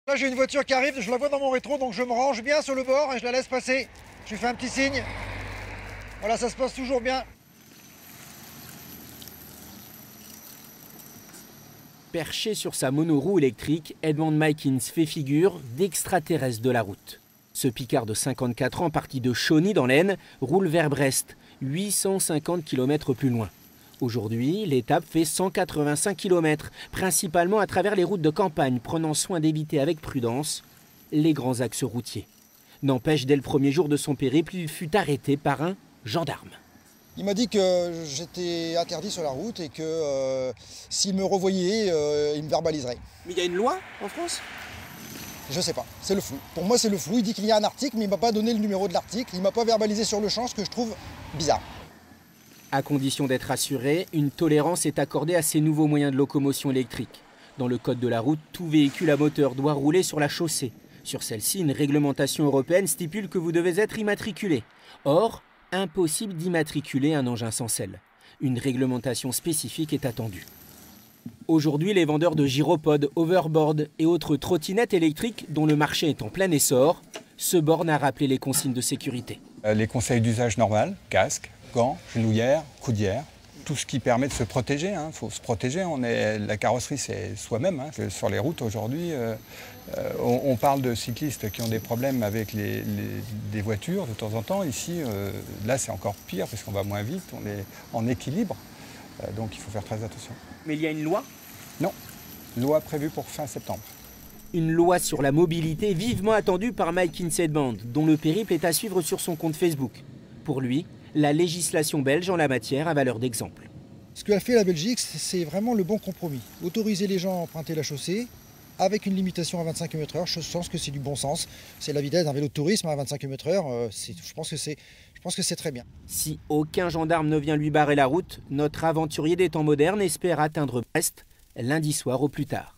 Là j'ai une voiture qui arrive, je la vois dans mon rétro, donc je me range bien sur le bord et je la laisse passer. Je lui fais un petit signe. Voilà, ça se passe toujours bien. Perché sur sa monoroue électrique, Edmond Maikins fait figure d'extraterrestre de la route. Ce Picard de 54 ans, parti de Chauny dans l'Aisne, roule vers Brest, 850 km plus loin. Aujourd'hui, l'étape fait 185 km, principalement à travers les routes de campagne, prenant soin d'éviter avec prudence les grands axes routiers. N'empêche, dès le premier jour de son périple, il fut arrêté par un gendarme. Il m'a dit que j'étais interdit sur la route et que s'il me revoyait, il me verbaliserait. Mais il y a une loi en France ? Je sais pas, c'est le flou. Pour moi, c'est le flou. Il dit qu'il y a un article, mais il m'a pas donné le numéro de l'article. Il m'a pas verbalisé sur le champ, ce que je trouve bizarre. À condition d'être assuré, une tolérance est accordée à ces nouveaux moyens de locomotion électrique. Dans le code de la route, tout véhicule à moteur doit rouler sur la chaussée. Sur celle-ci, une réglementation européenne stipule que vous devez être immatriculé. Or, impossible d'immatriculer un engin sans selle. Une réglementation spécifique est attendue. Aujourd'hui, les vendeurs de gyropodes, overboard et autres trottinettes électriques, dont le marché est en plein essor, se bornent à rappeler les consignes de sécurité. Les conseils d'usage normal, casque, gants, genouillères, coudières, tout ce qui permet de se protéger. Il faut se protéger. La carrosserie, c'est soi-même. Sur les routes aujourd'hui, on parle de cyclistes qui ont des problèmes avec des voitures de temps en temps. Ici, là, c'est encore pire parce qu'on va moins vite, on est en équilibre. Donc il faut faire très attention. Mais il y a une loi ? Non. Loi prévue pour fin septembre. Une loi sur la mobilité vivement attendue par Maikins Edmond, dont le périple est à suivre sur son compte Facebook. Pour lui, la législation belge en la matière a valeur d'exemple. Ce qu'a fait la Belgique, c'est vraiment le bon compromis. Autoriser les gens à emprunter la chaussée avec une limitation à 25 km/h, je pense que c'est du bon sens. C'est la vitesse d'un vélo de tourisme à 25 km/h, je pense que c'est très bien. Si aucun gendarme ne vient lui barrer la route, notre aventurier des temps modernes espère atteindre Brest lundi soir au plus tard.